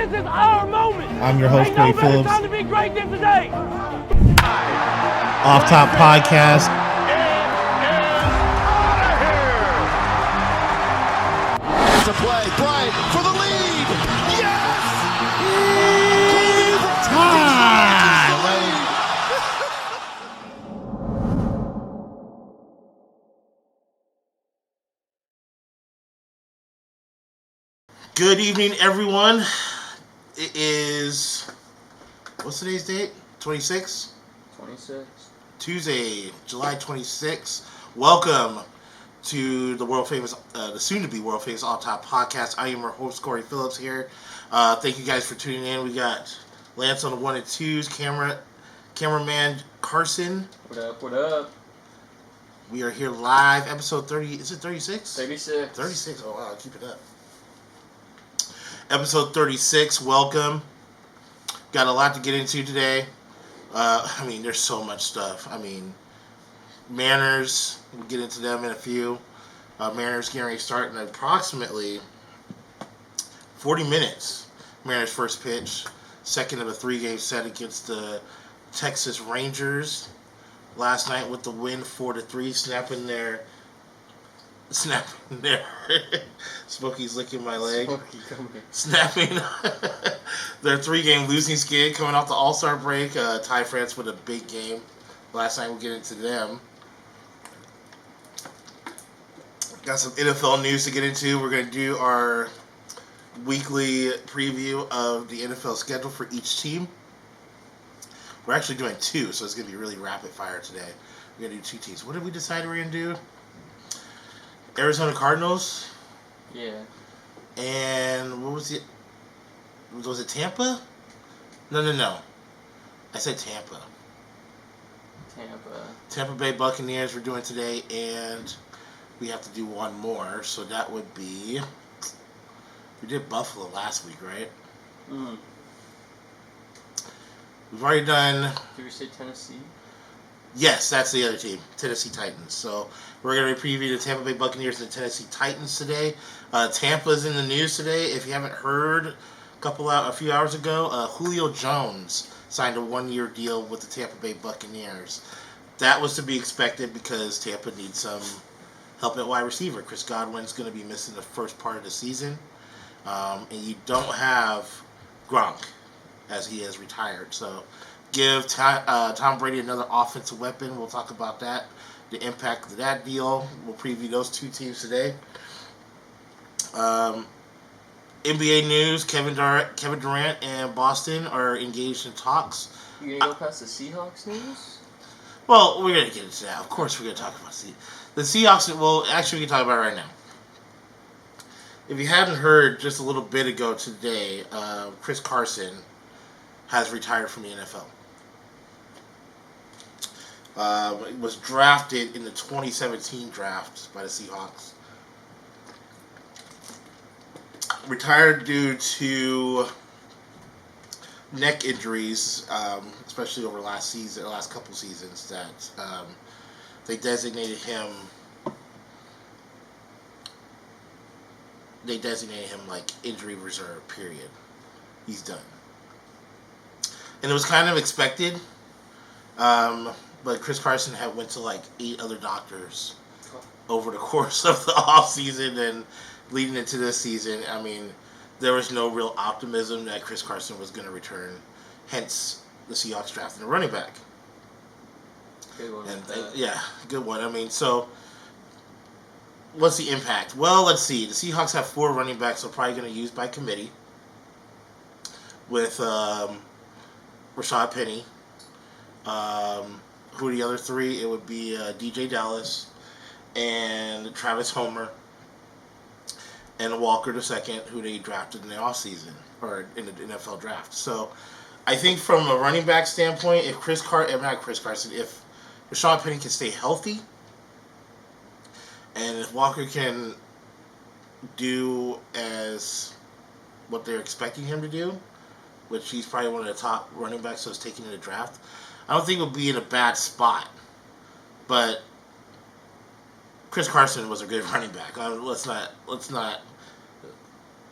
This is our moment. I'm your host, Cory Phillips. Time to be great than today. OFFTOP podcast. It's a play. Bryant for the lead. Yes! Time! Good evening, everyone. It is, what's today's date? 26? 26. Tuesday, July 26th. Welcome to the world famous, the soon-to-be world famous OFFTOP podcast. I am your host, Cory Phillips here. Thank you guys for tuning in. We got Lance on the 1 and 2s, cameraman Carson. What up, what up? We are here live, episode 30, is it 36? 36. 36, oh wow, keep it up. Episode 36, welcome. Got a lot to get into today. There's so much stuff. Mariners, we'll get into them in a few. Mariners getting ready to start in approximately 40 minutes. Mariners' first pitch, second of a 3-game set against the Texas Rangers. Last night with the win 4-3, snapping their Smokey's licking my leg. Snapping their 3-game losing skid coming off the All-Star break. Ty France with a big game. Last night we'll get into them. Got some NFL news to get into. We're going to do our weekly preview of the NFL schedule for each team. We're actually doing 2, so it's going to be really rapid fire today. We're going to do 2 teams. What did we decide we're going to do? Arizona Cardinals. Yeah. And what was it? Was it Tampa? No. I said Tampa. Tampa Bay Buccaneers we're doing today, and we have to do one more. So that would be... We did Buffalo last week, right? Mm-hmm. We've already done... Did we say Tennessee? Yes, that's the other team, Tennessee Titans. So we're going to preview the Tampa Bay Buccaneers and the Tennessee Titans today. Tampa's in the news today. If you haven't heard, a few hours ago, Julio Jones signed a 1-year deal with the Tampa Bay Buccaneers. That was to be expected because Tampa needs some help at wide receiver. Chris Godwin's going to be missing the first part of the season. And you don't have Gronk, as he has retired. So give Tom Brady another offensive weapon. We'll talk about that, the impact of that deal. We'll preview those 2 teams today. NBA news, Kevin Durant and Boston are engaged in talks. You gonna go past the Seahawks news? Well, we're going to get into that. Of course we're going to talk about the Seahawks. Well, actually we can talk about it right now. If you hadn't heard just a little bit ago today, Chris Carson has retired from the NFL. Was drafted in the 2017 draft by the Seahawks. Retired due to neck injuries, especially over last couple seasons, that they designated him like injury reserve, period. He's done. And it was kind of expected. But Chris Carson went to like 8 other doctors over the course of the offseason and leading into this season. There was no real optimism that Chris Carson was going to return. Hence, the Seahawks drafting a running back. Good one. Good one. So what's the impact? Well, let's see. The Seahawks have 4 running backs they're probably going to use by committee. With Rashad Penny. Who are the other 3? It would be DJ Dallas and Travis Homer and Walker II, who they drafted in the offseason or in the NFL draft. So I think from a running back standpoint, if if Rashad Penny can stay healthy and if Walker can do as what they're expecting him to do, which he's probably one of the top running backs that's taken in the draft, I don't think we'll be in a bad spot. But Chris Carson was a good running back. Let's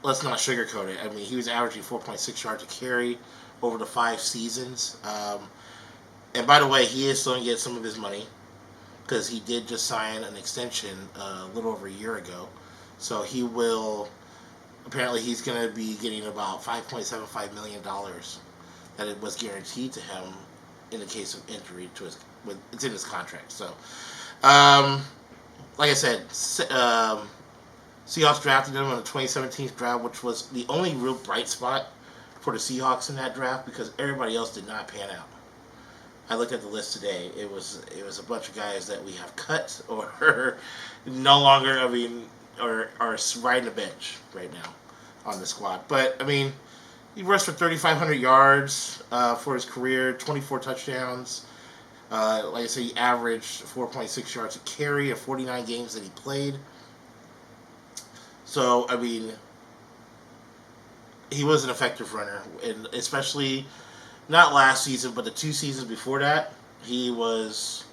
let's not sugarcoat it. I mean, he was averaging 4.6 yards a carry over the 5 seasons. And by the way, he is still going to get some of his money because he did just sign an extension a little over a year ago. So he will, apparently he's going to be getting about $5.75 million that it was guaranteed to him in the case of injury to his, it's in his contract. So, like I said, Seahawks drafted him in the 2017 draft, which was the only real bright spot for the Seahawks in that draft because everybody else did not pan out. I looked at the list today. It was a bunch of guys that we have cut or no longer, I mean, are riding the bench right now on the squad. But, I mean, he rushed for 3,500 yards for his career, 24 touchdowns. Like I said, he averaged 4.6 yards a carry in 49 games that he played. So, I mean, he was an effective runner, and especially not last season, but the 2 seasons before that, he was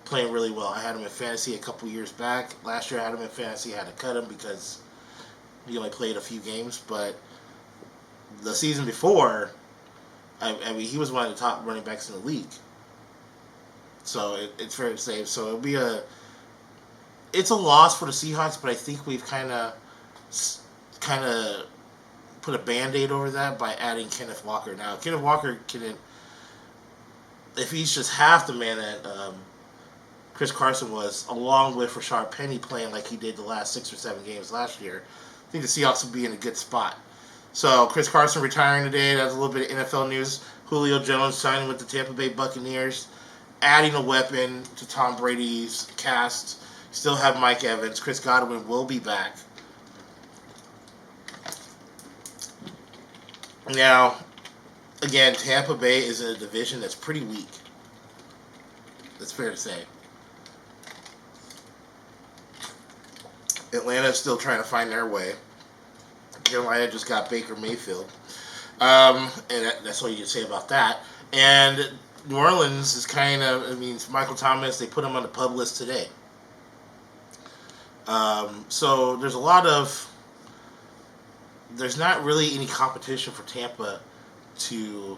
playing really well. I had him in fantasy a couple years back. Last year I had him in fantasy. I had to cut him because he only played a few games, but the season before, I mean, he was one of the top running backs in the league. So it's fair to say. So it's a loss for the Seahawks, but I think we've kind of put a Band-Aid over that by adding Kenneth Walker. Now, Kenneth Walker if he's just half the man that Chris Carson was, along with Rashard Penny playing like he did the last 6 or 7 games last year, I think the Seahawks would be in a good spot. So, Chris Carson retiring today. That's a little bit of NFL news. Julio Jones signing with the Tampa Bay Buccaneers, adding a weapon to Tom Brady's cast. Still have Mike Evans. Chris Godwin will be back. Now, again, Tampa Bay is in a division that's pretty weak. That's fair to say. Atlanta's still trying to find their way. Carolina just got Baker Mayfield. And that's all you can say about that. And New Orleans is kind of, I mean, Michael Thomas, they put him on the PUP list today. So there's there's not really any competition for Tampa to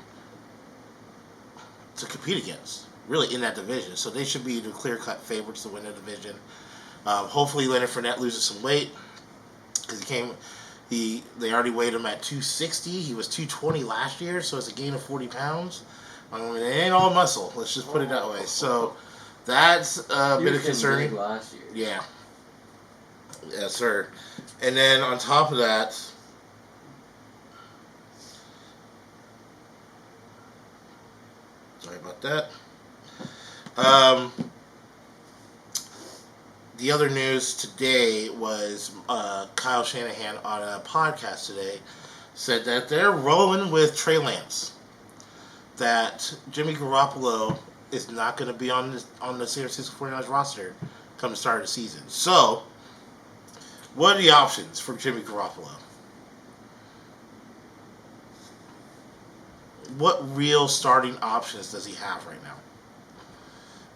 compete against, really, in that division. So they should be the clear-cut favorites to win the division. Hopefully Leonard Fournette loses some weight because they already weighed him at 260. He was 220 last year, so it's a gain of 40 pounds. I mean, it ain't all muscle. Let's just put it that way. So that's a bit of concerning. Last year. Yeah. Yes, sir. And then on top of that, sorry about that. The other news today was Kyle Shanahan on a podcast today said that they're rolling with Trey Lance. That Jimmy Garoppolo is not going to be on the San Francisco 49ers roster come the start of the season. So, what are the options for Jimmy Garoppolo? What real starting options does he have right now?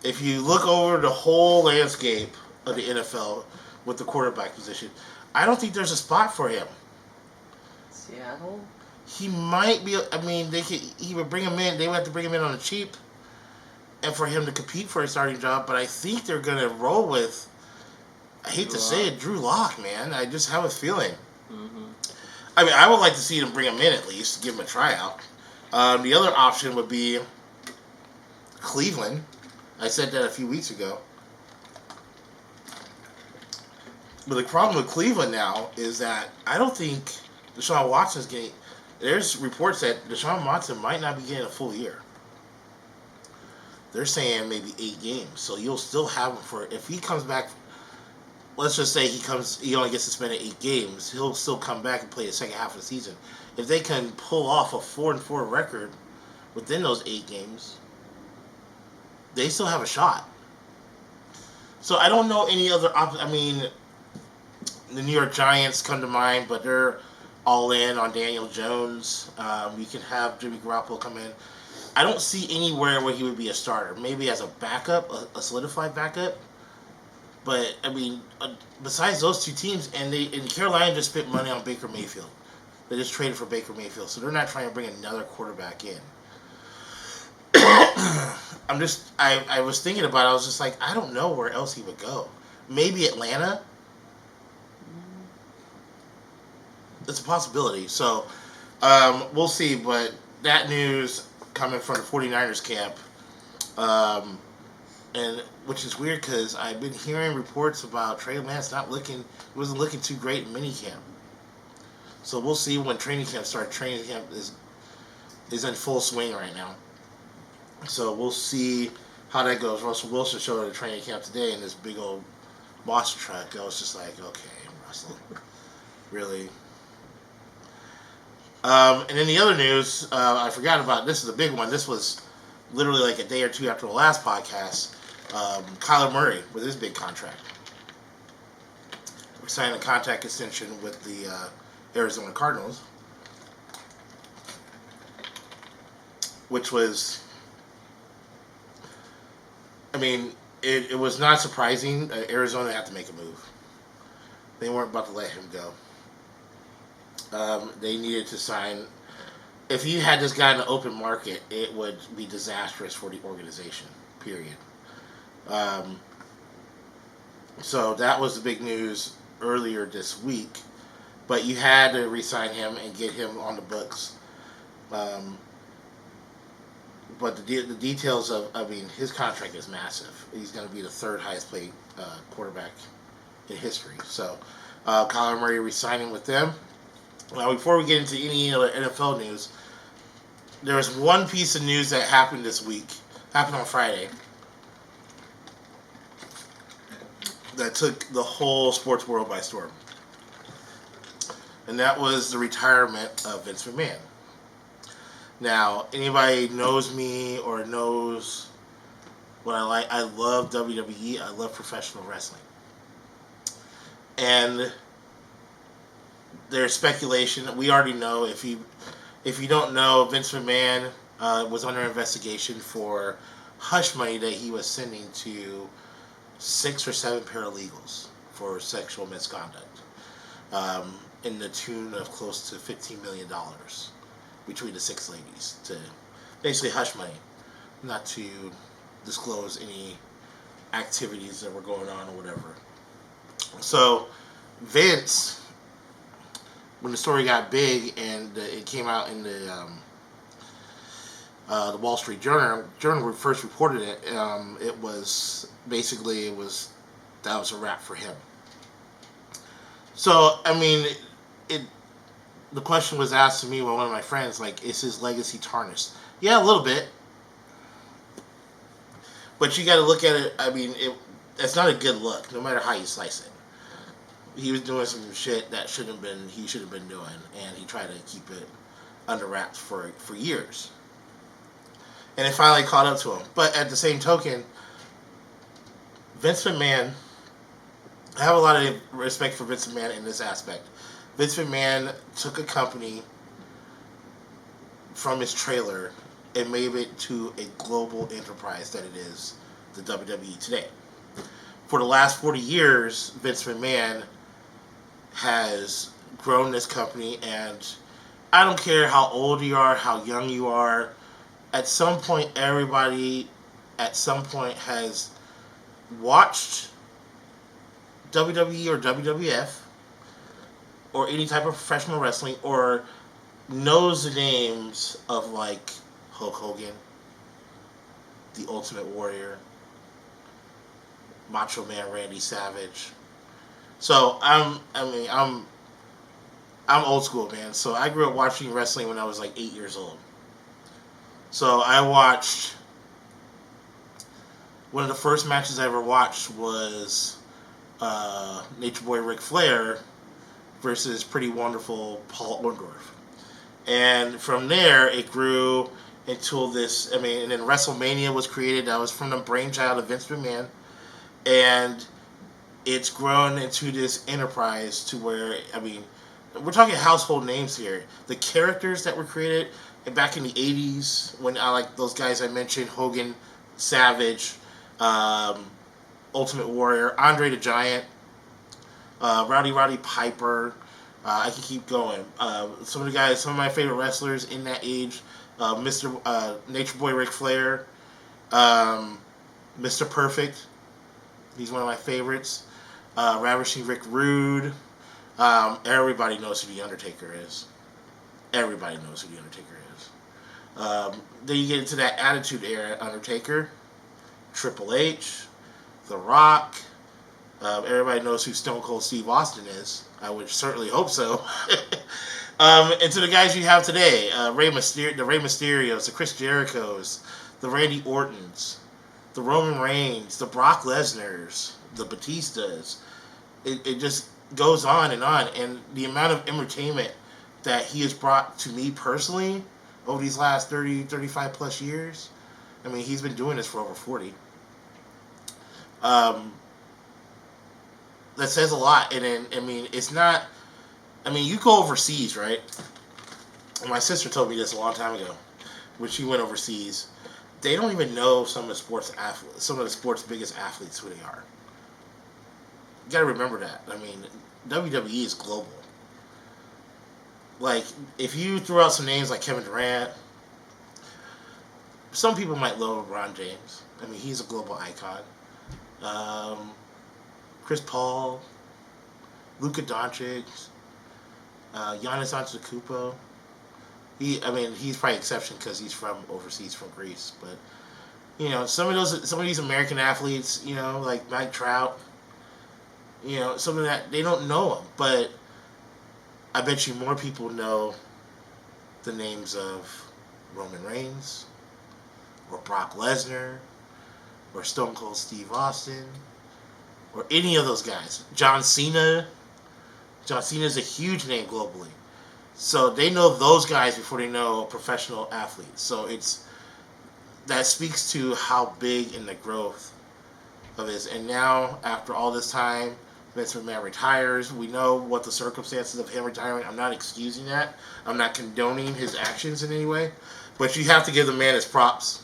If you look over the whole landscape of the NFL with the quarterback position, I don't think there's a spot for him. Seattle? He might be. I mean, he would bring him in. They would have to bring him in on the cheap, and for him to compete for a starting job. But I think they're gonna roll with. I hate to say it, Drew Lock, man. I just have a feeling. Mm-hmm. I mean, I would like to see them bring him in at least, give him a tryout. The other option would be Cleveland. I said that a few weeks ago. But the problem with Cleveland now is that I don't think Deshaun Watson's getting. There's reports that Deshaun Watson might not be getting a full year. They're saying maybe 8 games. So you'll still have him for, if he comes back, let's just say he only gets suspended 8 games, he'll still come back and play the second half of the season. If they can pull off a 4-4 record within those 8 games, they still have a shot. So I don't know any other I mean, the New York Giants come to mind, but they're all in on Daniel Jones. You can have Jimmy Garoppolo come in. I don't see anywhere where he would be a starter. Maybe as a backup, a solidified backup. But, I mean, besides those 2 teams, and Carolina just spent money on Baker Mayfield. They just traded for Baker Mayfield, so they're not trying to bring another quarterback in. I was thinking about it. I was just like, I don't know where else he would go. Maybe Atlanta. It's a possibility. So, we'll see. But that news coming from the 49ers camp, and which is weird because I've been hearing reports about Trey Lance wasn't looking too great in minicamp. So we'll see when training camp starts. Training camp is in full swing right now. So we'll see how that goes. Russell Wilson showed up at training camp today in this big old monster truck. I was just like, okay, Russell, really? And then the other news, I forgot about. This is a big one. This was literally like a day or two after the last podcast. Kyler Murray with his big contract. We're signing a contract extension with the Arizona Cardinals, which was, I mean, it was not surprising. Arizona had to make a move. They weren't about to let him go. They needed to sign. If you had this guy in the open market, it would be disastrous for the organization, period. So that was the big news earlier this week. But you had to re-sign him and get him on the books. But the details of, I mean, his contract is massive. He's going to be the third highest paid quarterback in history. So, Kyler Murray re-signing with them. Now, before we get into any other NFL news, there was one piece of news that happened this week, happened on Friday, that took the whole sports world by storm. And that was the retirement of Vince McMahon. Now, anybody knows me or knows what I like, I love WWE, I love professional wrestling. And there's speculation, we already know, if you don't know, Vince McMahon was under investigation for hush money that he was sending to 6 or 7 paralegals for sexual misconduct. In the tune of close to $15 million between the 6 ladies, to basically hush money, not to disclose any activities that were going on or whatever. So Vince, when the story got big and it came out in the Wall Street Journal first reported it, it was basically that was a wrap for him. So I mean, the question was asked to me by one of my friends, like, is his legacy tarnished? Yeah, a little bit. But you got to look at it, I mean, it's not a good look, no matter how you slice it. He was doing some shit that he should have been doing, and he tried to keep it under wraps for years. And it finally caught up to him. But at the same token, Vince McMahon, I have a lot of respect for Vince McMahon in this aspect. Vince McMahon took a company from his trailer and made it to a global enterprise that it is, the WWE today. For the last 40 years, Vince McMahon has grown this company, and I don't care how old you are, how young you are, at some point everybody at some point has watched WWE or WWF or any type of professional wrestling, or knows the names of, like, Hulk Hogan, The Ultimate Warrior, Macho Man Randy Savage. So I'm old school, man. So I grew up watching wrestling when I was like 8 years old. So I watched, one of the first matches I ever watched was Nature Boy Ric Flair versus Pretty Wonderful Paul Orndorff. And from there, it grew into this, and then WrestleMania was created. That was from the brainchild of Vince McMahon. And it's grown into this enterprise to where, we're talking household names here. The characters that were created back in the 80s, when I like those guys I mentioned, Hogan, Savage, Ultimate Warrior, Andre the Giant, Rowdy Piper, I can keep going. Some of my favorite wrestlers in that age, Nature Boy Ric Flair, Mr. Perfect. He's one of my favorites. Ravishing Rick Rude. Everybody knows who The Undertaker is. Everybody knows who The Undertaker is. Then you get into that Attitude Era Undertaker, Triple H, The Rock. Everybody knows who Stone Cold Steve Austin is. I would certainly hope so. And to the guys you have today, the Rey Mysterios, the Chris Jerichos, the Randy Ortons, the Roman Reigns, the Brock Lesnars, the Batistas. It just goes on. And the amount of entertainment that he has brought to me personally over these last 30, 35 plus years. I mean, he's been doing this for over 40. That says a lot. And then, I mean, it's not... I mean, you go overseas, right? And my sister told me this a long time ago. When she went overseas, they don't even know some of the sport's biggest athletes who they are. You gotta remember that. I mean, WWE is global. Like, if you threw out some names like Kevin Durant, some people might love LeBron James. I mean, he's a global icon. Chris Paul, Luka Doncic, Giannis Antetokounmpo. He's probably an exception because he's from overseas, from Greece. But you know, some of these American athletes, you know, like Mike Trout, you know, some of that they don't know him, but I bet you more people know the names of Roman Reigns, or Brock Lesnar, or Stone Cold Steve Austin, or any of those guys. John Cena. John Cena is a huge name globally. So they know those guys before they know professional athletes. So that speaks to how big in the growth of this. And now, after all this time, Vince McMahon retires. We know what the circumstances of him retiring. I'm not excusing that. I'm not condoning his actions in any way. But you have to give the man his props.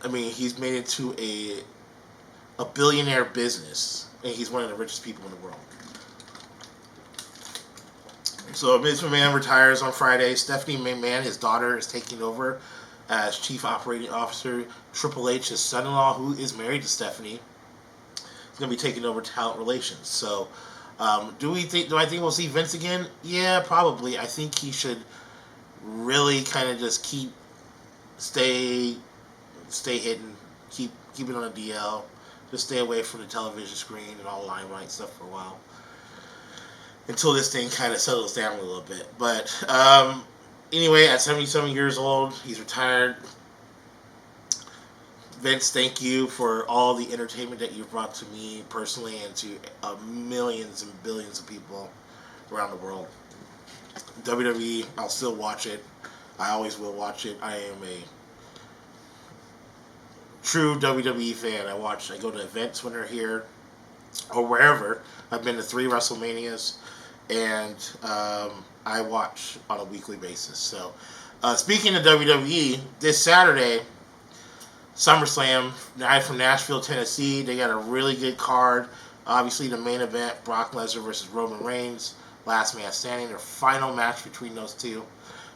I mean, he's made it to a billionaire business. And he's one of the richest people in the world. So Vince McMahon retires on Friday. Stephanie McMahon, his daughter, is taking over as Chief Operating Officer. Triple H, his son-in-law, who is married to Stephanie, is going to be taking over talent relations. So, do I think we'll see Vince again? Yeah, probably. I think he should really kind of just stay hidden, keep it on a DL. Just stay away from the television screen and all limelight stuff for a while. Until this thing kind of settles down a little bit. But anyway, at 77 years old, he's retired. Vince, thank you for all the entertainment that you've brought to me personally and to millions and billions of people around the world. WWE, I'll still watch it. I always will watch it. I am a true WWE fan. I go to events when they're here or wherever. I've been to 3 WrestleManias, and I watch on a weekly basis. So, speaking of WWE, this Saturday, SummerSlam, night from Nashville, Tennessee. They got a really good card. Obviously, the main event, Brock Lesnar versus Roman Reigns, last man standing, their final match between those two.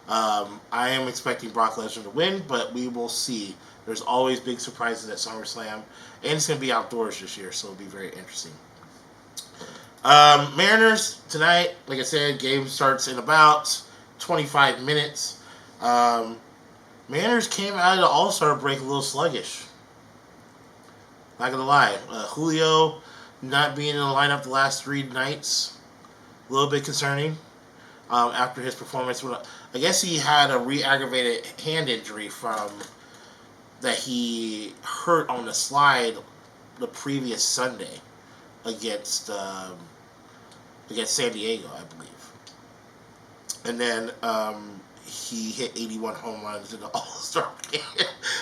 I am expecting Brock Lesnar to win, but we will see. There's always big surprises at SummerSlam, and it's going to be outdoors this year, so it'll be very interesting. Mariners tonight, like I said, game starts in about 25 minutes. Mariners came out of the All-Star break a little sluggish. Not going to lie. Julio not being in the lineup the last 3 nights, a little bit concerning. After his performance, I guess he had a re-aggravated hand injury that he hurt on the slide the previous Sunday against San Diego, I believe. And then he hit 81 home runs in the All-Star game,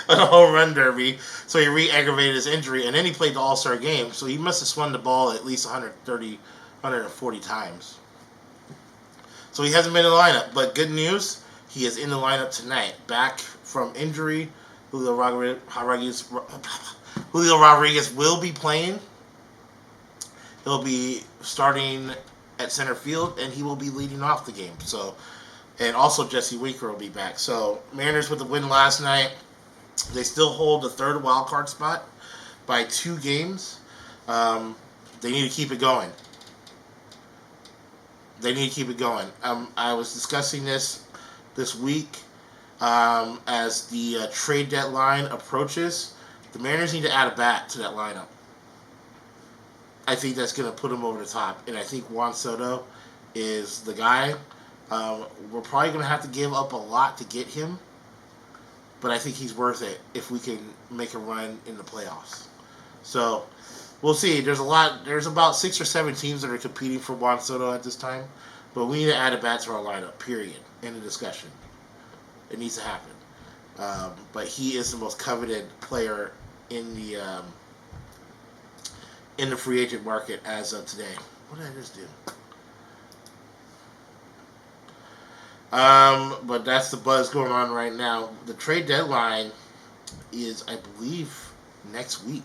on a home run derby. So he re-aggravated his injury, and then he played the All-Star game. So he must have swung the ball at least 130, 140 times. So he hasn't been in the lineup. But good news, he is in the lineup tonight. Back from injury, Julio Rodriguez will be playing. He'll be starting at center field, and he will be leading off the game. So, and also Jesse Winker will be back. So Mariners with the win last night. They still hold the third wild card spot by 2 games. They need to keep it going. I was discussing this week as the trade deadline approaches. The Mariners need to add a bat to that lineup. I think that's going to put them over the top, and I think Juan Soto is the guy. We're probably going to have to give up a lot to get him, but I think he's worth it if we can make a run in the playoffs. So we'll see. There's about 6 or 7 teams that are competing for Juan Soto at this time, but we need to add a bat to our lineup. Period. End of discussion. It needs to happen. But he is the most coveted player in the free agent market as of today. What did I just do? But that's the buzz going on right now. The trade deadline is, I believe, next week.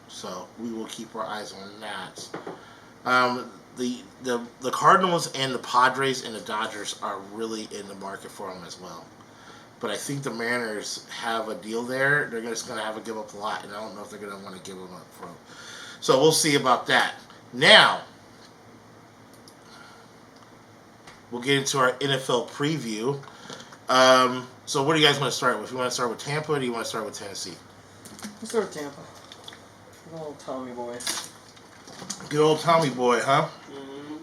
So we will keep our eyes on that. The Cardinals and the Padres and the Dodgers are really in the market for him as well. But I think the Mariners have a deal there. They're just going to have to give up a lot, and I don't know if they're going to want to give them up for him. So we'll see about that. Now, we'll get into our NFL preview. So what do you guys want to start with? You want to start with Tampa, or do you want to start with Tennessee? Let's start with Tampa. Good old Tommy boy. Good old Tommy boy, huh? Mm-hmm.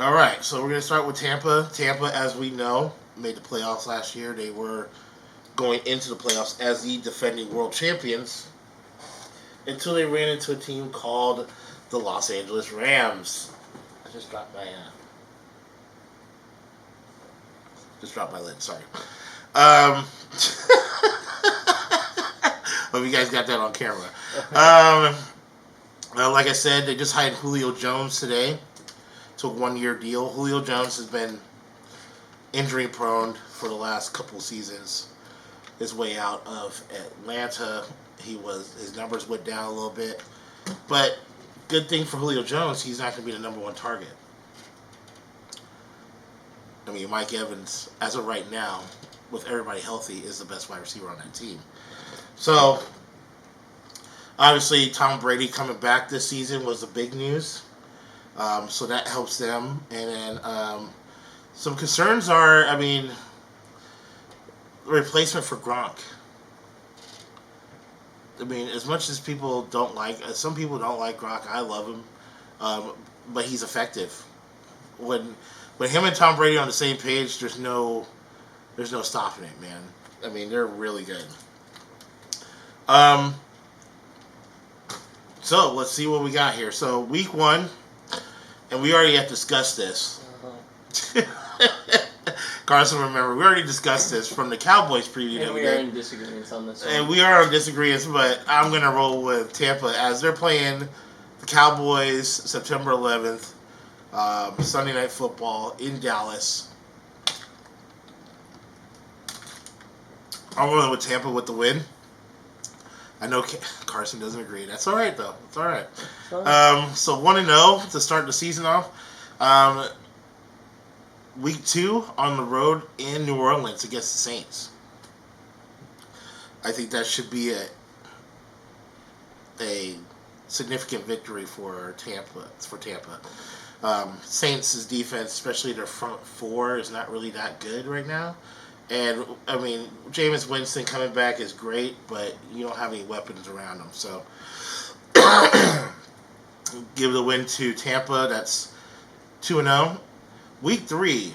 All right, so we're going to start with Tampa. Tampa, as we know, made the playoffs last year. They were going into the playoffs as the defending world champions until they ran into a team called the Los Angeles Rams. I just dropped my lid, sorry. Hope you guys got that on camera. Like I said, they just hired Julio Jones today. Took a 1-year deal. Julio Jones has been injury prone for the last couple seasons. His way out of Atlanta, his numbers went down a little bit. But good thing for Julio Jones, he's not going to be the number 1 target. I mean, Mike Evans, as of right now, with everybody healthy, is the best wide receiver on that team. So, obviously, Tom Brady coming back this season was the big news. So that helps them. And then some concerns are, I mean, replacement for Gronk. I mean, as much as some people don't like Gronk, I love him. But he's effective. When him and Tom Brady on the same page, there's no stopping it, man. I mean, they're really good. So let's see what we got here. So week 1, and we already have discussed this. Carson, remember, we already discussed this from the Cowboys preview. And we are in disagreements on this one. And we are in disagreements, but I'm going to roll with Tampa as they're playing the Cowboys September 11th, Sunday Night Football in Dallas. I'm rolling with Tampa with the win. I know Carson doesn't agree. That's all right, though. It's all right. So 1-0 to start the season off. Week 2 on the road in New Orleans against the Saints. I think that should be a significant victory for Tampa. Saints' defense, especially their front 4, is not really that good right now. And, I mean, Jameis Winston coming back is great, but you don't have any weapons around him. So, give the win to Tampa. That's 2-0. Week 3,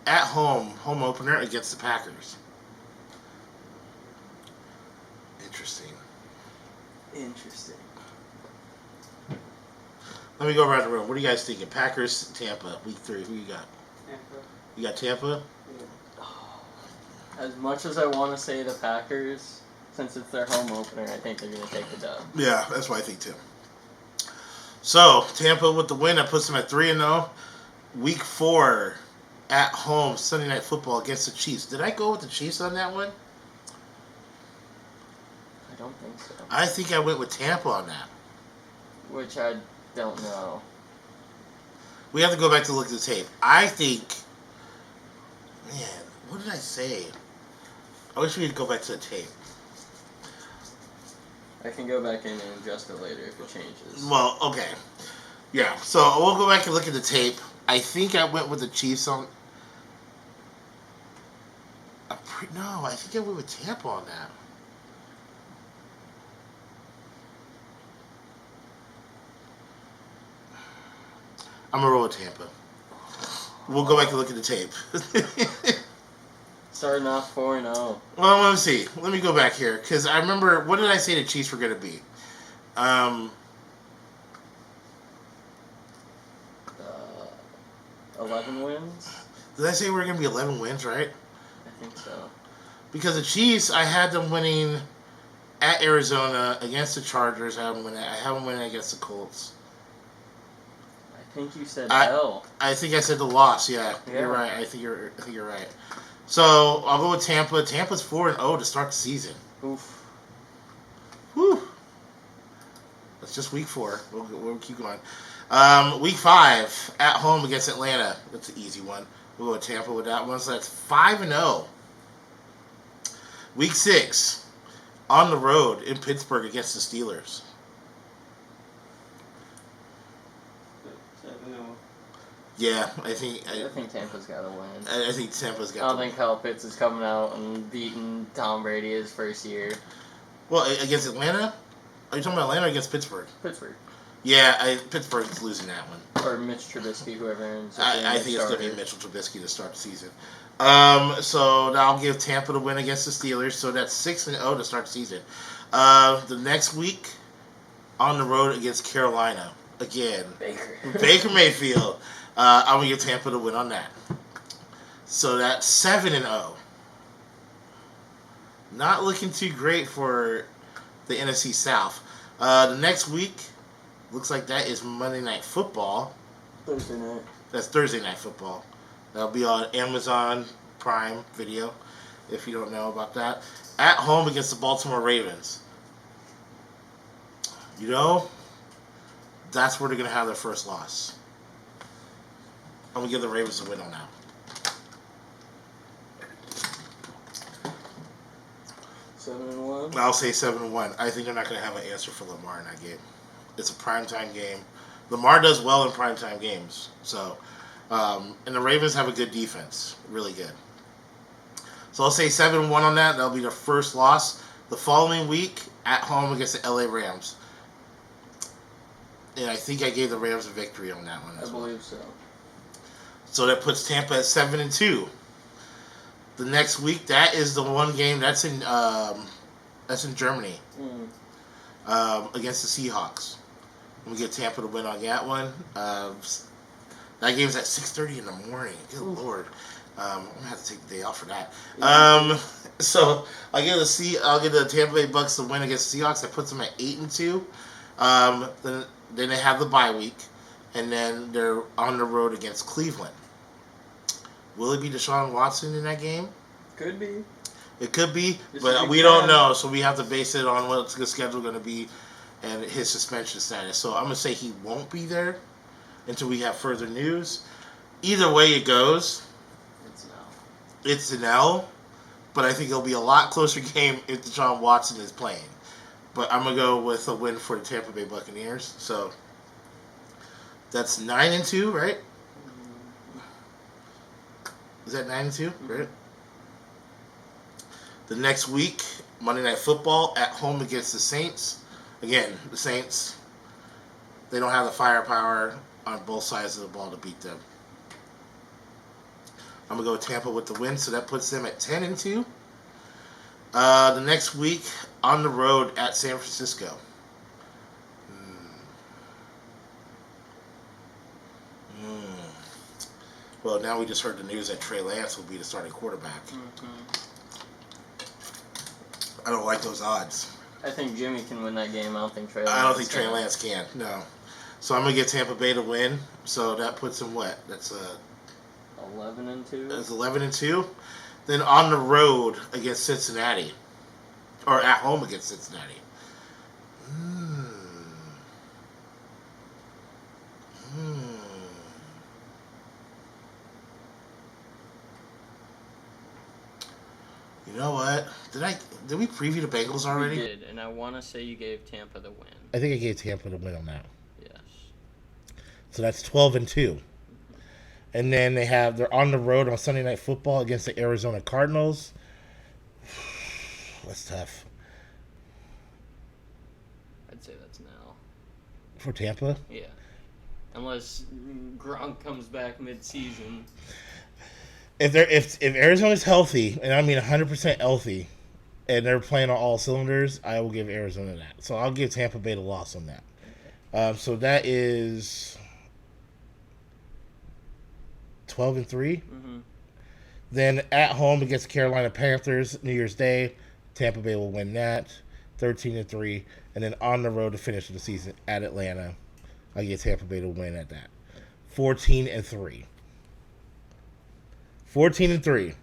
at home opener against the Packers. Interesting. Let me go around the room. What are you guys thinking? Packers, Tampa, week 3. Who you got? Tampa. You got Tampa? Yeah. As much as I want to say the Packers, since it's their home opener, I think they're going to take the dub. Yeah, that's what I think too. So, Tampa with the win. That puts them at 3-0. Week 4, at home, Sunday Night Football against the Chiefs. Did I go with the Chiefs on that one? I don't think so. I think I went with Tampa on that. Which I don't know. We have to go back to look at the tape. I think, man, what did I say? I wish we could go back to the tape. I can go back in and adjust it later if it changes. Well, okay. Yeah, so we'll go back and look at the tape. I think I went with the Chiefs on... No, I think I went with Tampa on that. I'm going to roll with Tampa. We'll go back and look at the tape. Starting off 4-0. Well, let me see. Let me go back here. Because I remember... What did I say the Chiefs were going to be? 11 wins? Did I say we were going to be 11 wins, right? I think so. Because the Chiefs, I had them winning at Arizona against the Chargers. I have them winning against the Colts. I think you said L. I think I said the loss. Yeah, you're right. I think you're right. So I'll go with Tampa. Tampa's 4-0 to start the season. Oof. Whew. That's just week 4. We'll keep going. Week 5 at home against Atlanta. That's an easy one. We'll go with Tampa with that one. So that's 5-0. Week 6 on the road in Pittsburgh against the Steelers. 7-0. Yeah, I think Tampa's got to win. I think Tampa's got. I don't think Kyle Pitts is coming out and beating Tom Brady his first year. Well, against Atlanta? Are you talking about Atlanta or against Pittsburgh? Pittsburgh. Yeah, Pittsburgh's losing that one. Or Mitch Trubisky, whoever ends up I think it's going to be Mitchell Trubisky to start the season. So now I'll give Tampa the win against the Steelers. So that's 6-0 to start the season. The next week on the road against Carolina again. Baker Mayfield. I'm going to give Tampa the win on that. So that's 7-0. Not looking too great for the NFC South. The next week looks like that is Monday Night Football. Thursday night. That's Thursday Night Football. That'll be on Amazon Prime Video, if you don't know about that. At home against the Baltimore Ravens. You know, that's where they're going to have their first loss. I'm going to give the Ravens a win on that. 7-1. I'll say 7-1. I think they're not going to have an answer for Lamar in that game. It's a primetime game. Lamar does well in primetime games. So, and the Ravens have a good defense. Really good. So I'll say 7-1 on that. That'll be their first loss. The following week, at home against the LA Rams. And I think I gave the Rams a victory on that one. I believe so. So that puts Tampa at 7-2. The next week, that is the one game that's in Germany against the Seahawks. We get Tampa to win on that one. That game's at 6:30 in the morning. Good Lord, I'm gonna have to take the day off for that. So I'll give the Tampa Bay Bucks the win against the Seahawks. That puts them at 8-2. Then they have the bye week, and then they're on the road against Cleveland. Will it be Deshaun Watson in that game? Could be. It could be, but we don't know, so we have to base it on what's the schedule going to be and his suspension status. So I'm going to say he won't be there until we have further news. Either way it goes, it's an L, but I think it'll be a lot closer game if Deshaun Watson is playing. But I'm going to go with a win for the Tampa Bay Buccaneers. So that's 9-2, right? Is that 9-2? Right. The next week, Monday Night Football at home against the Saints. Again, the Saints, they don't have the firepower on both sides of the ball to beat them. I'm going to go with Tampa with the win, so that puts them at 10-2. The next week, on the road at San Francisco. Well, now we just heard the news that Trey Lance will be the starting quarterback. I don't like those odds. I think Jimmy can win that game. I don't think Trey Lance can. No. So I'm going to get Tampa Bay to win. So that puts them what? That's 11-2. That's 11-2. Then on the road against Cincinnati. Or at home against Cincinnati. You know what? Did we preview the Bengals already? We did, and I want to say you gave Tampa the win. I think I gave Tampa the win on that. Yes. So that's 12-2. And then they're on the road on Sunday Night Football against the Arizona Cardinals. That's tough. I'd say that's now. For Tampa? Yeah. Unless Gronk comes back mid-season. If Arizona's healthy, and I mean 100% healthy, and they're playing on all cylinders, I will give Arizona that. So I'll give Tampa Bay the loss on that. So that is 12-3. Mm-hmm. Then at home against the Carolina Panthers, New Year's Day, Tampa Bay will win that, 13-3. And then on the road to finish the season at Atlanta, I get Tampa Bay to win at that, 14-3. 14-3.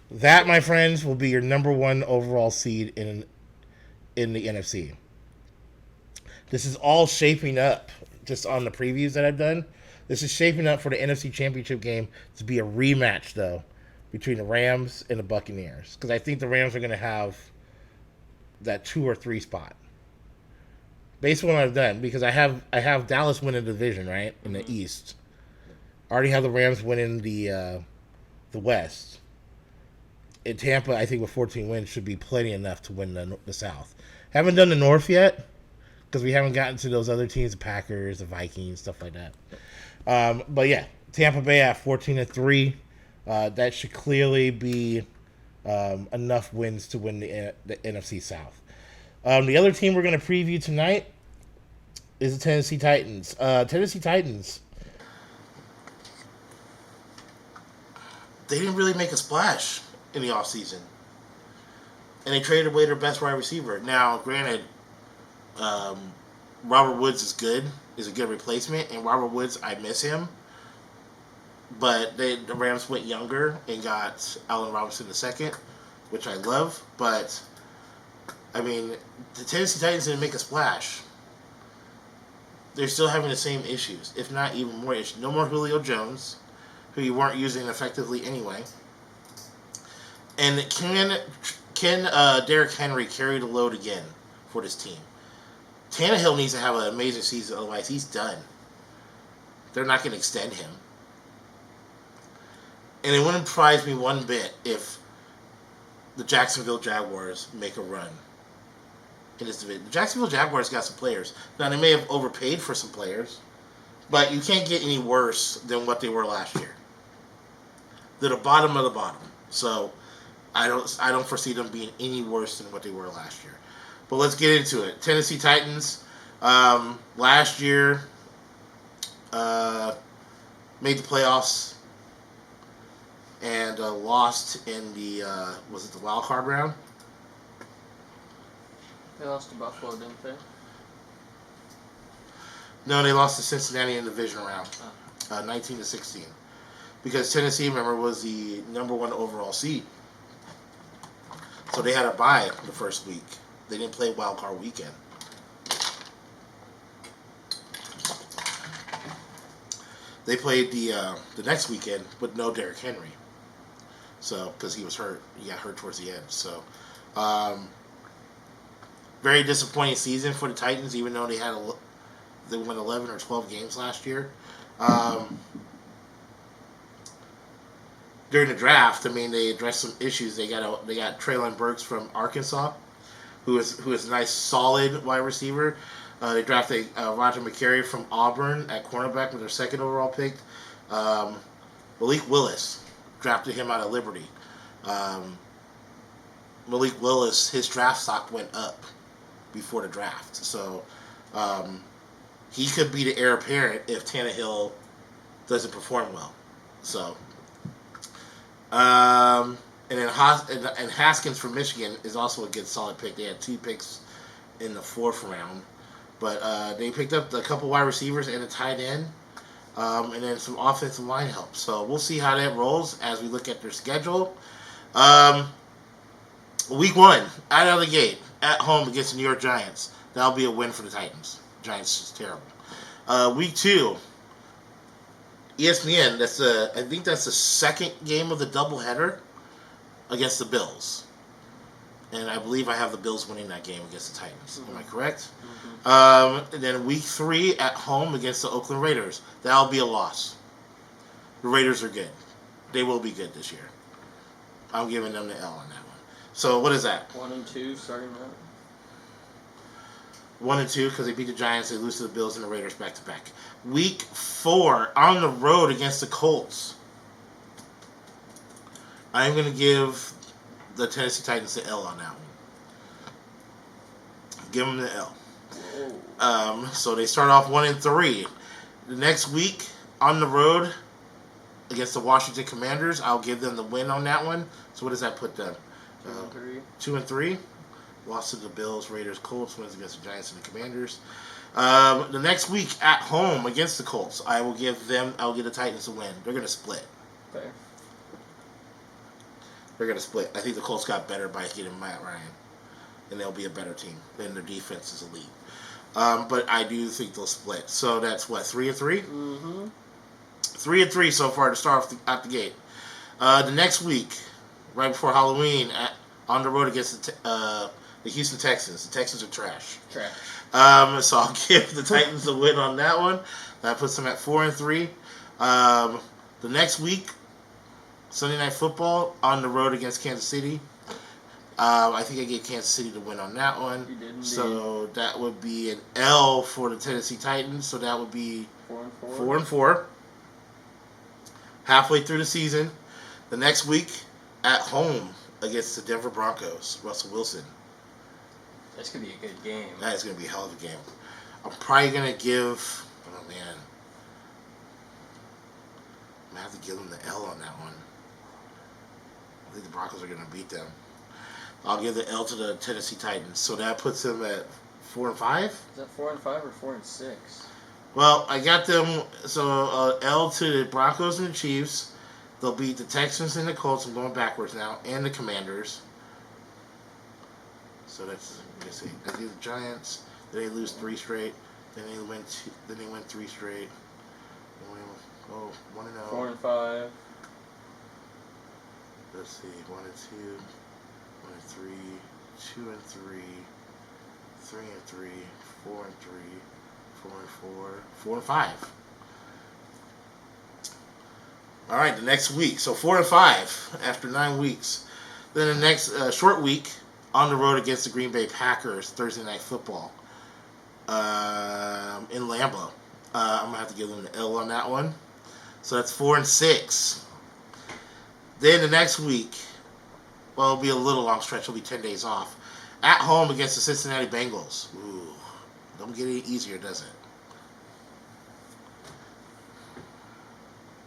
That, my friends, will be your number one overall seed in the NFC. This is all shaping up, just on the previews that I've done. This is shaping up for the NFC Championship game to be a rematch, though, between the Rams and the Buccaneers. Because I think the Rams are going to have that 2 or 3 spot. Based on what I've done, because I have Dallas winning the division, right, in the East. I already have the Rams winning the West. In Tampa, I think with 14 wins should be plenty enough to win the South. Haven't done the North yet because we haven't gotten to those other teams, the Packers, the Vikings, stuff like that. But yeah, Tampa Bay at 14-3. That should clearly be enough wins to win the NFC South. The other team we're going to preview tonight is the Tennessee Titans. Tennessee Titans. They didn't really make a splash in the offseason. And they traded away their best wide receiver. Now, granted, Robert Woods is a good replacement, and Robert Woods, I miss him. But the Rams went younger and got Allen Robinson II, which I love. But, I mean, the Tennessee Titans didn't make a splash. They're still having the same issues, if not even more issues. No more Julio Jones, who you weren't using effectively anyway. And can Derrick Henry carry the load again for this team? Tannehill needs to have an amazing season, otherwise he's done. They're not going to extend him. And it wouldn't surprise me one bit if the Jacksonville Jaguars make a run in this division. The Jacksonville Jaguars got some players. Now, they may have overpaid for some players, but you can't get any worse than what they were last year. They're the bottom of the bottom. So I don't foresee them being any worse than what they were last year. But let's get into it. Tennessee Titans, last year, made the playoffs and lost in the, was it the wild card round? They lost to Buffalo, didn't they? No, they lost to Cincinnati in the division round, 19-16. Because Tennessee, remember, was the number one overall seed. So they had a bye the first week. They didn't play wild card weekend. They played the next weekend with no Derrick Henry. So, because he was hurt. He got hurt towards the end. So, very disappointing season for the Titans, even though they won 11 or 12 games last year. During the draft, I mean, they addressed some issues. They got Treylon Burks from Arkansas, who is a nice, solid wide receiver. They drafted Roger McCary from Auburn at cornerback with their second overall pick. Malik Willis, drafted him out of Liberty. Malik Willis, his draft stock went up before the draft. So he could be the heir apparent if Tannehill doesn't perform well. So, and then Haskins from Michigan is also a good solid pick. They had 2 picks in the 4th round. But they picked up a couple wide receivers and a tight end. And then some offensive line help. So we'll see how that rolls as we look at their schedule. Week 1, out of the gate, at home against the New York Giants. That'll be a win for the Titans. Giants is terrible. Week 2, ESPN. I think that's the second game of the doubleheader. against the Bills. And I believe I have the Bills winning that game against the Titans. Am I correct? And then week 3 at home against the Oakland Raiders. That'll be a loss. The Raiders are good. They will be good this year. I'm giving them the L on that one. So what is that? 1-2 starting out. 1-2 because they beat the Giants. They lose to the Bills and the Raiders back to back. Week 4 on the road against the Colts. I'm going to give the Tennessee Titans the L on that one. Give them the L. So they start off 1-3. The next week on the road against the Washington Commanders, I'll give them the win on that one. So what does that put them? 2-3. Lost to the Bills, Raiders, Colts. Wins against the Giants and the Commanders. The next week at home against the Colts, I'll give the Titans a win. They're going to split. Fair. They're going to split. I think the Colts got better by getting Matt Ryan. And they'll be a better team. Then their defense is elite. But I do think they'll split. So that's what, 3-3? Mm-hmm. 3-3 so far to start out the gate. The next week, right before Halloween, on the road against the Houston Texans. The Texans are trash. So I'll give the Titans the win on that one. That puts them at 4-3. The next week, Sunday Night Football on the road against Kansas City. I think I gave Kansas City the win on that one. You did indeed. So that would be an L for the Tennessee Titans. So that would be 4-4. 4-4. Halfway through the season. The next week at home against the Denver Broncos. Russell Wilson. That's going to be a good game. That is going to be a hell of a game. I'm probably going to give... Oh, man. I'm going to have to give them the L on that one. I think the Broncos are going to beat them. I'll give the L to the Tennessee Titans. So that puts them at 4-5? Is that 4-5 or 4-6? Well, I got them... So, L to the Broncos and the Chiefs. They'll beat the Texans and the Colts. I'm going backwards now. And the Commanders. So that's... Let's see. I do the Giants. Then they lose 3 straight. Then they win 3 straight. 1-0. 4-5. Let's see. 1-2. 1-3. 2-3. 3-3. 4-3. 4-4. 4-5. All right, the next week. So 4-5 after 9 weeks. Then the next short week on the road against the Green Bay Packers, Thursday Night Football in Lambeau. I'm gonna have to give them the L on that one. So that's 4-6. Then the next week, well, it'll be a little long stretch. It'll be 10 days off. At home against the Cincinnati Bengals. Ooh, don't get any easier, does it?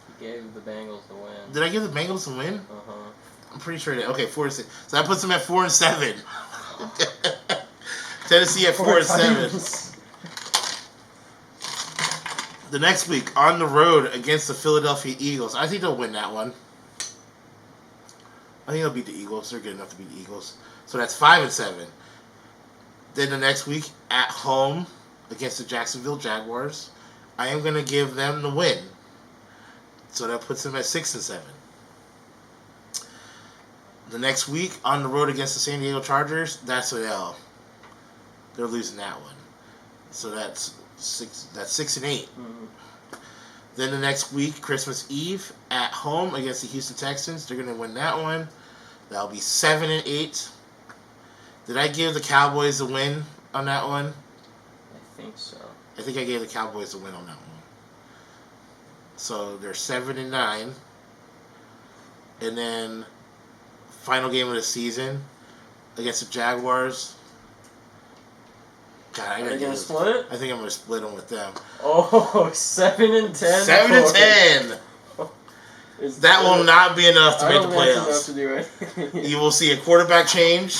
You gave the Bengals the win. Did I give the Bengals the win? Uh-huh. I'm pretty sure I did. Okay, 4-6. So that puts them at 4-7. Tennessee at 4-7. The next week on the road against the Philadelphia Eagles. I think they'll win that one. I think they'll beat the Eagles. They're good enough to beat the Eagles. So that's 5-7. Then the next week at home against the Jacksonville Jaguars. I am going to give them the win. So that puts them at 6-7. The next week on the road against the San Diego Chargers, that's an L. They're losing that one. So that's 6-8. Mm-hmm. Then the next week, Christmas Eve at home against the Houston Texans, they're going to win that one. That'll be 7-8. Did I give the Cowboys the win on that one? I think so. I think I gave the Cowboys the win on that one. So they're 7-9. And then final game of the season against the Jaguars. God, Are they going to split? I think I'm going to split them with them. Oh, 7-10. 7-10. That will not be enough to make the playoffs. Enough to do anything. You will see a quarterback change.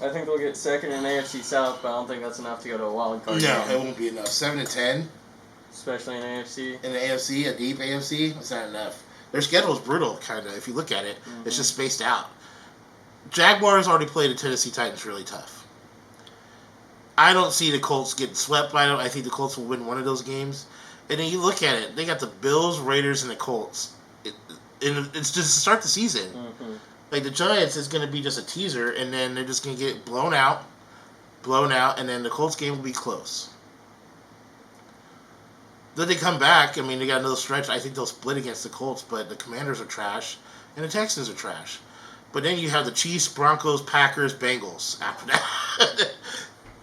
I think they'll get second in AFC South, but I don't think that's enough to go to a wild card No, game. it won't be enough. 7-10 Especially in AFC. in the AFC, a deep AFC, that's not enough. Their schedule is brutal, kind of. If you look at it, it's just spaced out. Jaguars already played the Tennessee Titans really tough. I don't see the Colts getting swept by them. I think the Colts will win one of those games. And then you look at it, they got the Bills, Raiders, and the Colts it's just to start the season. Mm-hmm. Like, the Giants is going to be just a teaser, and then they're just going to get blown out, and then the Colts game will be close. Then they come back. I mean, they got another stretch. I think they'll split against the Colts, but the Commanders are trash, and the Texans are trash. But then you have the Chiefs, Broncos, Packers, Bengals after that.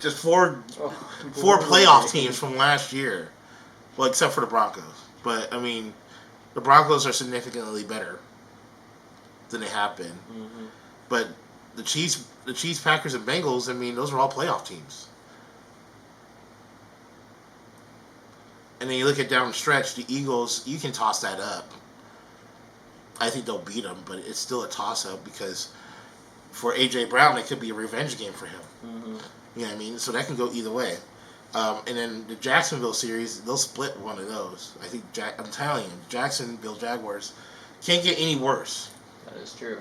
Just four playoff teams from last year. Well, except for the Broncos. But, I mean, the Broncos are significantly better than they have been. Mm-hmm. But the Chiefs, Packers, and Bengals, I mean, those are all playoff teams. And then you look at down the stretch, the Eagles, you can toss that up. I think they'll beat them, but it's still a toss-up because for A.J. Brown, it could be a revenge game for him. Mm-hmm. You know what I mean? So that can go either way. And then the Jacksonville series, they'll split one of those. I think, I'm telling you, Jacksonville Jaguars can't get any worse. That is true.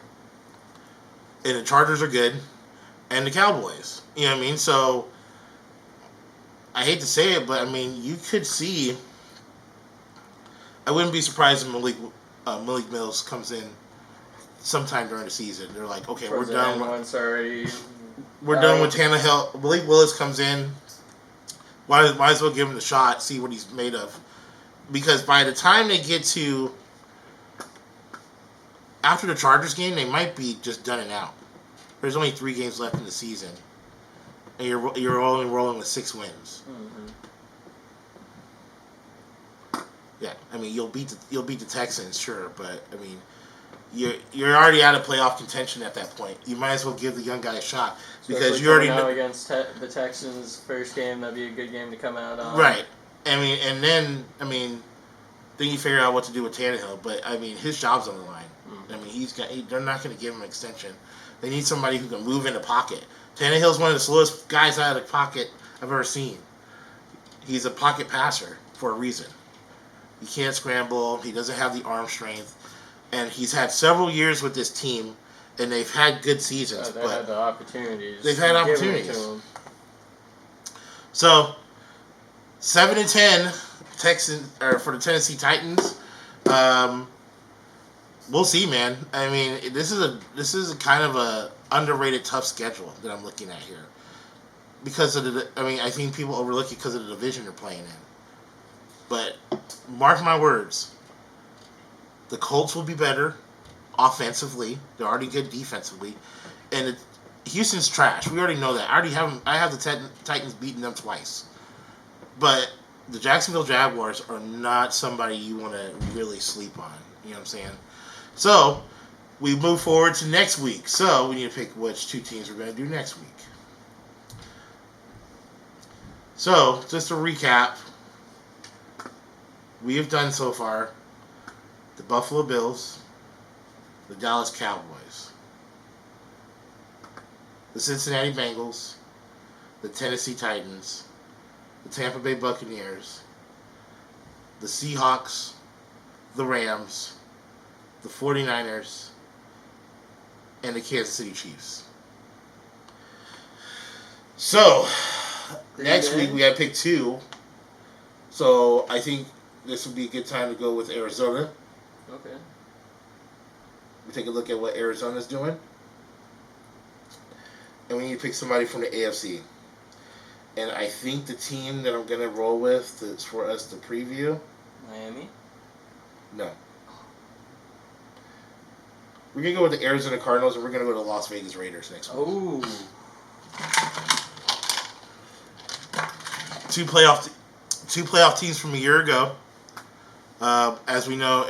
And the Chargers are good, and the Cowboys. You know what I mean? So, I hate to say it, but, I mean, you could see... I wouldn't be surprised if Malik Mills comes in sometime during the season. They're like, okay, we're done. We're done with Tannehill. Malik Willis comes in. Might as well give him the shot, see what he's made of. Because by the time they get to... After the Chargers game, they might be just done and out. There's only 3 games left in the season. And you're only rolling with 6 wins. Mm-hmm. Yeah, I mean, you'll beat the Texans, sure, but I mean, you're already out of playoff contention at that point. You might as well give the young guy a shot because you already know against the Texans first game. That'd be a good game to come out on. Right. I mean, and then you figure out what to do with Tannehill. But I mean, his job's on the line. Mm-hmm. I mean, they're not going to give him an extension. They need somebody who can move in the pocket. Tannehill's one of the slowest guys out of the pocket I've ever seen. He's a pocket passer for a reason. He can't scramble. He doesn't have the arm strength. And he's had several years with this team, and they've had good seasons. They've had the opportunities. They've had opportunities. So, 7-10 for the Tennessee Titans. We'll see, man. I mean, this is a kind of a underrated, tough schedule that I'm looking at here. Because of I think people overlook it because of the division they're playing in. But mark my words, the Colts will be better offensively. They're already good defensively, and Houston's trash. We already know that. I have the Titans beating them twice, but the Jacksonville Jaguars are not somebody you want to really sleep on. You know what I'm saying? So we move forward to next week. So we need to pick which 2 teams we're going to do next week. So just to recap. We have done so far the Buffalo Bills, the Dallas Cowboys, the Cincinnati Bengals, the Tennessee Titans, the Tampa Bay Buccaneers, the Seahawks, the Rams, the 49ers, and the Kansas City Chiefs. So, next week we got to pick 2. So, I think this would be a good time to go with Arizona. Okay. We take a look at what Arizona's doing. And we need to pick somebody from the AFC. And I think the team that I'm going to roll with for us to preview... Miami? No. We're going to go with the Arizona Cardinals, and we're going to go to the Las Vegas Raiders next week. Ooh. 2 playoff teams from a year ago. As we know,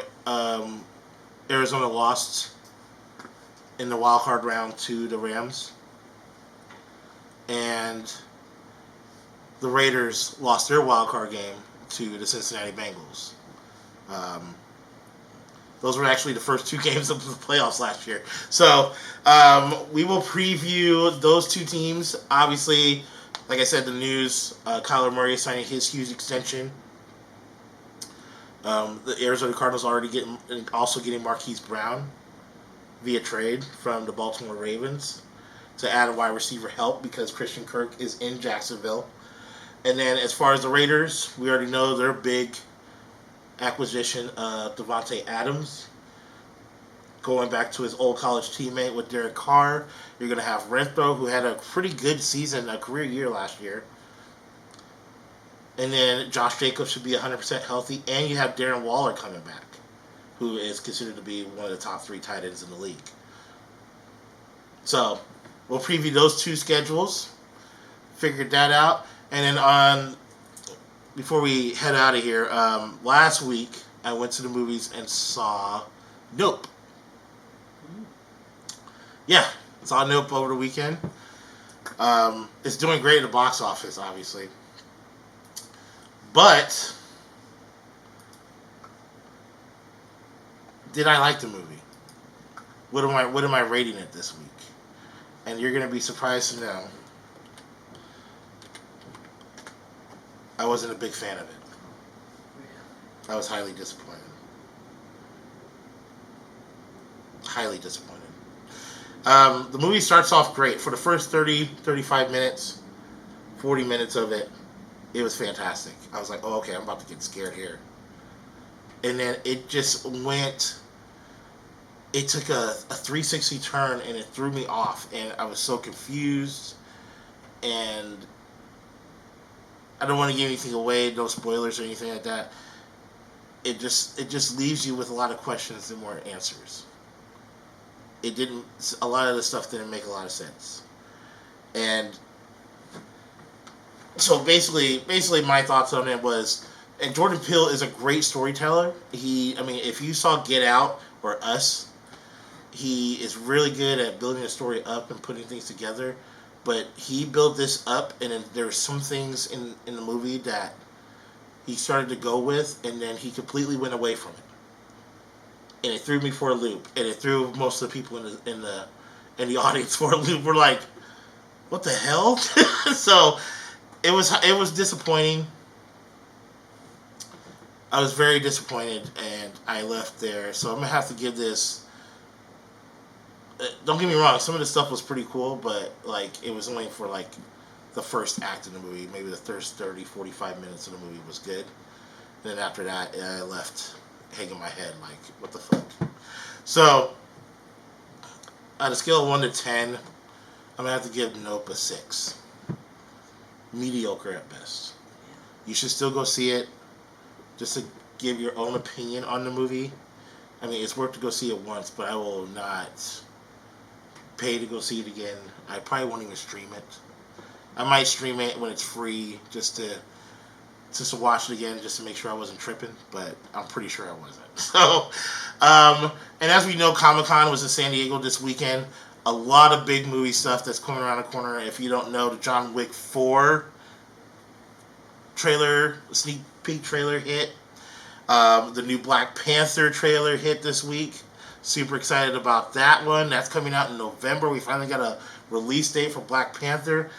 Arizona lost in the wild card round to the Rams. And the Raiders lost their wild card game to the Cincinnati Bengals. Those were actually the first 2 games of the playoffs last year. So we will preview those 2 teams. Obviously, like I said, the news, Kyler Murray is signing his huge extension. The Arizona Cardinals also getting Marquise Brown via trade from the Baltimore Ravens to add a wide receiver help because Christian Kirk is in Jacksonville. And then as far as the Raiders, we already know their big acquisition of Devontae Adams going back to his old college teammate with Derrick Carr. You're going to have Renfro, who had a pretty good season, a career year last year. And then Josh Jacobs should be 100% healthy. And you have Darren Waller coming back, who is considered to be one of the top 3 tight ends in the league. So, we'll preview those 2 schedules. Figured that out. And then before we head out of here, last week I went to the movies and saw Nope. Yeah, saw Nope over the weekend. It's doing great at the box office, obviously. But did I like the movie? What am I rating it this week? And you're gonna be surprised to know I wasn't a big fan of it. I was highly disappointed. Highly disappointed. The movie starts off great. For the first 30, 35 minutes, 40 minutes of it, it was fantastic. I was like, oh, okay, I'm about to get scared here. And then it just went... It took a 360 turn, and it threw me off. And I was so confused. And I don't want to give anything away, no spoilers or anything like that. It just leaves you with a lot of questions and more answers. A lot of the stuff didn't make a lot of sense. And so basically my thoughts on it was, and Jordan Peele is a great storyteller. If you saw Get Out or Us, he is really good at building a story up and putting things together. But he built this up, and then there's some things in the movie that he started to go with, and then he completely went away from it. And it threw me for a loop, and it threw most of the people in the audience for a loop. We're like, what the hell? So it was disappointing. I was very disappointed, and I left there. So I'm gonna have to give this. Don't get me wrong, some of the stuff was pretty cool, but it was only for the first act of the movie. Maybe the first 30, 45 minutes of the movie was good. And then after that, I left hanging my head like, what the fuck? So, on a scale of 1 to 10, I'm going to have to give Nope a 6. Mediocre at best. You should still go see it, just to give your own opinion on the movie. It's worth to go see it once, but I will not pay to go see it again. I probably won't even stream it. I might stream it when it's free, just to watch it again, just to make sure I wasn't tripping, but I'm pretty sure I wasn't. So, and as we know, Comic-Con was in San Diego this weekend. A lot of big movie stuff that's coming around the corner. If you don't know, the John Wick 4 sneak peek trailer hit. The new Black Panther trailer hit this week. Super excited about that one. That's coming out in November. We finally got a release date for Black Panther.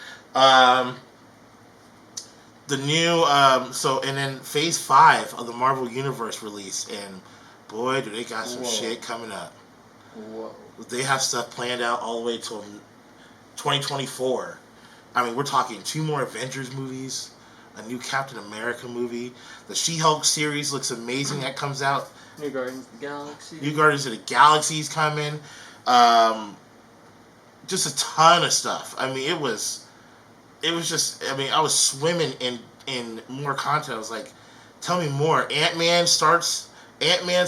The new, and then Phase 5 of the Marvel Universe release, and boy, do they got some shit coming up. Whoa. They have stuff planned out all the way till 2024. We're talking 2 more Avengers movies, a new Captain America movie. The She-Hulk series looks amazing. That comes out. New Guardians of the Galaxy. New Guardians of the Galaxy is coming. Just a ton of stuff. It was just, I was swimming in more content. I was like, tell me more. Ant-Man's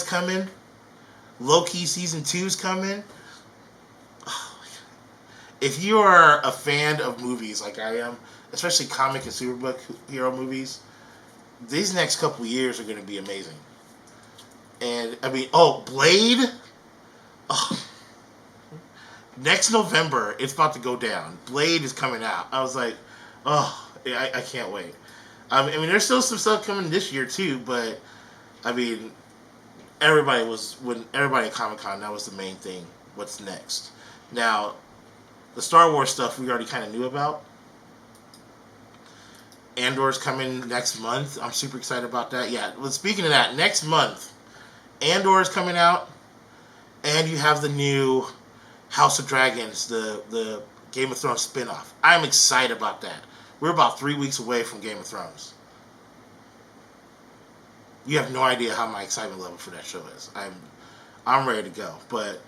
coming. Loki Season 2's coming. Oh, if you are a fan of movies like I am, especially comic and superhero movies, these next couple of years are going to be amazing. And, Blade? Oh. Next November, it's about to go down. Blade is coming out. I was like, oh, I can't wait. There's still some stuff coming this year, too, but, everybody at Comic-Con, that was the main thing. What's next? Now, the Star Wars stuff we already kind of knew about. Andor's coming next month. I'm super excited about that. Yeah, well, speaking of that, next month, Andor's coming out, and you have the new House of Dragons, the Game of Thrones spinoff. I'm excited about that. We're about 3 weeks away from Game of Thrones. You have no idea how my excitement level for that show is. I'm ready to go. But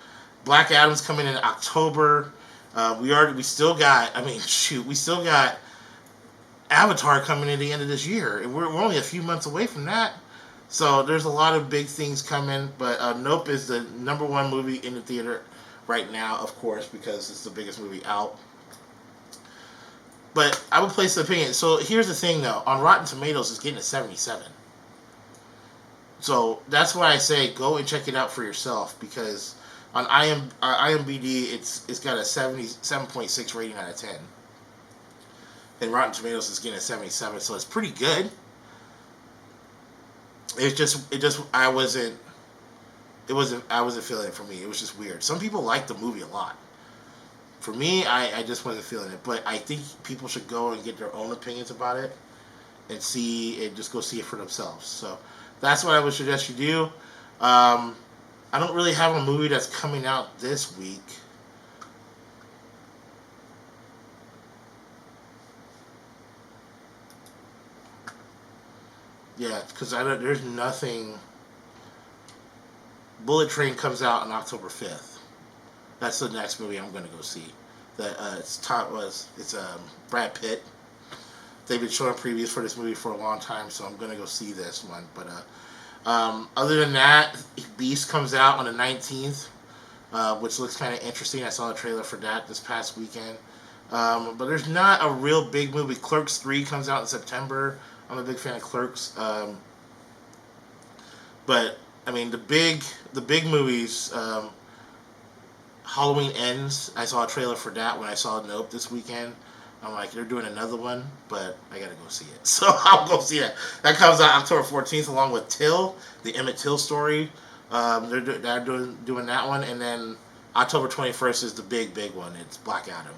Black Adam's coming in October. We still got Avatar coming in the end of this year. And we're only a few months away from that. So there's a lot of big things coming. But Nope is the number one movie in the theater right now, of course, because it's the biggest movie out. But I would place the opinion. So here's the thing, though. On Rotten Tomatoes, it's getting a 77. So that's why I say go and check it out for yourself, because on IMDb it's got a 77.6 rating out of 10. And Rotten Tomatoes is getting a 77, so it's pretty good. I wasn't feeling it for me. It was just weird. Some people like the movie a lot. For me, I just wasn't feeling it. But I think people should go and get their own opinions about it and just go see it for themselves. So that's what I would suggest you do. I don't really have a movie that's coming out this week. Yeah, because there's nothing. Bullet Train comes out on October 5th. That's the next movie I'm going to go see. It's Brad Pitt. They've been showing previews for this movie for a long time, so I'm going to go see this one. But other than that, Beast comes out on the 19th, which looks kind of interesting. I saw a trailer for that this past weekend. But there's not a real big movie. Clerks 3 comes out in September. I'm a big fan of Clerks. But I mean, the big movies. Halloween Ends. I saw a trailer for that when I saw Nope this weekend. I'm like, they're doing another one, but I gotta go see it. So I'll go see that. That comes out October 14th, along with Till, the Emmett Till story. They're doing that one, and then October 21st is the big one. It's Black Adam.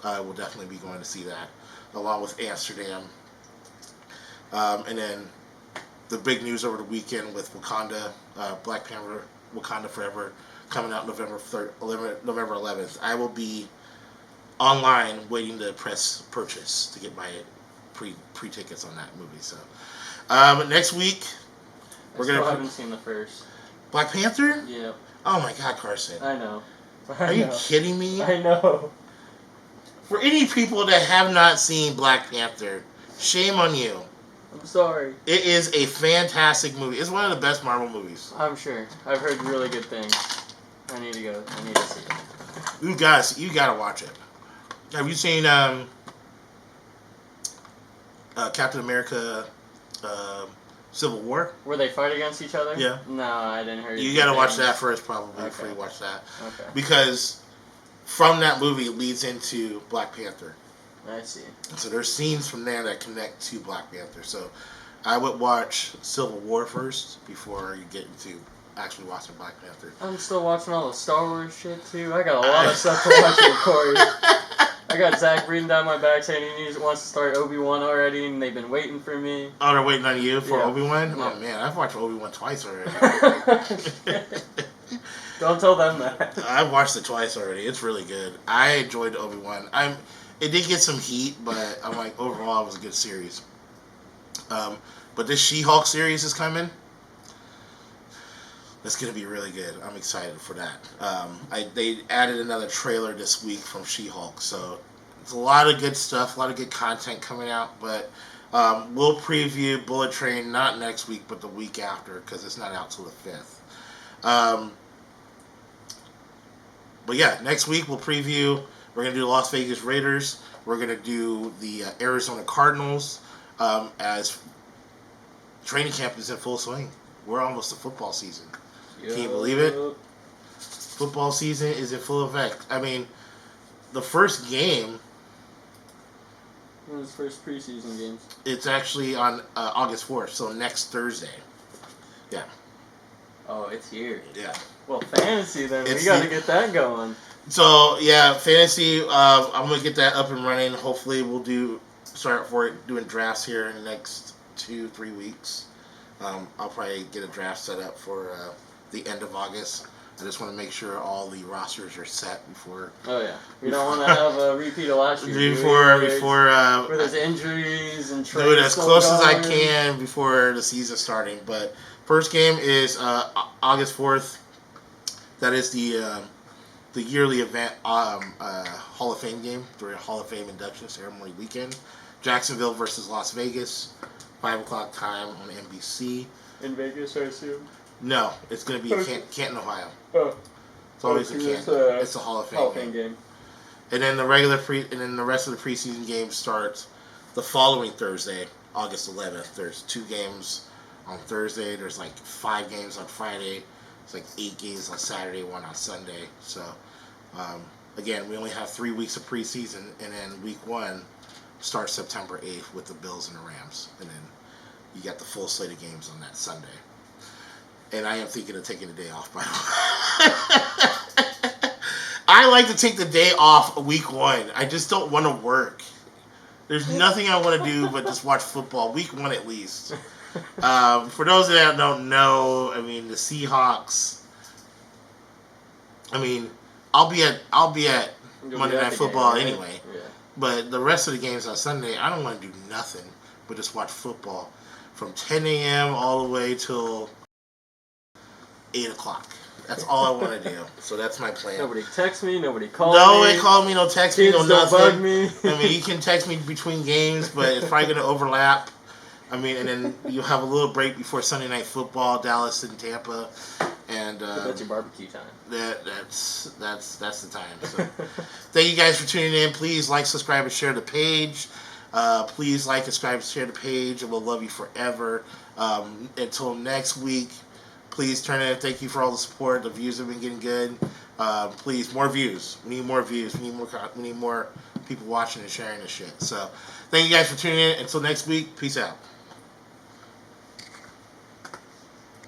I will definitely be going to see that, along with Amsterdam. And then the big news over the weekend with Wakanda, Black Panther, Wakanda Forever, coming out November 11th. I will be online waiting to press purchase to get my pre-tickets on that movie. So next week I haven't seen the first Black Panther. Yeah. Oh my God, Carson! I know. Are you kidding me? I know. For any people that have not seen Black Panther, shame on you. I'm sorry. It is a fantastic movie. It's one of the best Marvel movies. I'm sure. I've heard really good things. I need to go. I need to see it. You gotta watch it. Have you seen Captain America Civil War? Where they fight against each other? Yeah. No, I didn't hear. You gotta watch that first, probably, before you watch that. Okay. Because from that movie, it leads into Black Panther. I see. So there's scenes from there that connect to Black Panther. So I would watch Civil War first before you get into actually watching Black Panther. I'm still watching all the Star Wars shit too. I got a lot of stuff to watch here, Cory. I got Zach breathing down my back saying he wants to start Obi-Wan already, and they've been waiting for me. Oh, they're waiting on you for Obi-Wan? Yeah. Oh man, I've watched Obi-Wan twice already. Don't tell them that. I've watched it twice already. It's really good. I enjoyed Obi-Wan. It did get some heat, but I'm like, overall it was a good series. But this She-Hulk series is coming. That's going to be really good. I'm excited for that. They added another trailer this week from She-Hulk, so it's a lot of good stuff, a lot of good content coming out, but we'll preview Bullet Train not next week, but the week after, because it's not out till the 5th. But yeah, next week we'll preview. We're going to do the Las Vegas Raiders. We're going to do the Arizona Cardinals as training camp is in full swing. We're almost to football season. Can you believe it? Football season is in full effect. I mean, the first game... When was the first preseason games? It's actually on August 4th, so next Thursday. Yeah. Oh, it's here. Yeah. Well, fantasy then. We got to get that going. So, yeah, fantasy, I'm going to get that up and running. Hopefully we'll start doing drafts here in the next 2-3 weeks. I'll probably get a draft set up for the end of August. I just want to make sure all the rosters are set before. Oh yeah, we don't want to have a repeat of last year. Before where there's injuries and trades. Do it as close as I can before the season starting. But first game is August 4th That is the yearly event, Hall of Fame game during Hall of Fame induction ceremony weekend. Jacksonville versus Las Vegas, 5 o'clock time on NBC. In Vegas, I assume. No, it's going to be in Canton, Ohio. Oh. It's always in Canton. It's a Hall of Fame game. And then the rest of the preseason games start the following Thursday, August 11th. There's 2 games on Thursday. There's like 5 games on Friday. It's like 8 games on Saturday, 1 on Sunday. So, again, we only have 3 weeks of preseason, and then week 1 starts September 8th with the Bills and the Rams. And then you got the full slate of games on that Sunday. And I am thinking of taking the day off, by the way. I like to take the day off week 1. I just don't want to work. There's nothing I want to do but just watch football, week 1 at least. For those that don't know, I mean, the Seahawks. I mean, I'll be at Monday Night Football anyway. Yeah. But the rest of the games on Sunday, I don't want to do nothing but just watch football from 10 a.m. all the way till 8 o'clock. That's all I want to do. So that's my plan. Nobody text me. Nobody called me. Nobody called me. No text me. No nothing. Bug me. I mean, you can text me between games, but it's probably going to overlap. I mean, and then you'll have a little break before Sunday Night Football, Dallas and Tampa, and that's your barbecue time. That's the time. So, thank you guys for tuning in. Please like, subscribe, and share the page. Please like, subscribe, and share the page, and we'll love you forever. Until next week, please turn in. Thank you for all the support. The views have been getting good. Please, more views. We need more views. We need more people watching and sharing this shit. So, thank you guys for tuning in. Until next week, peace out.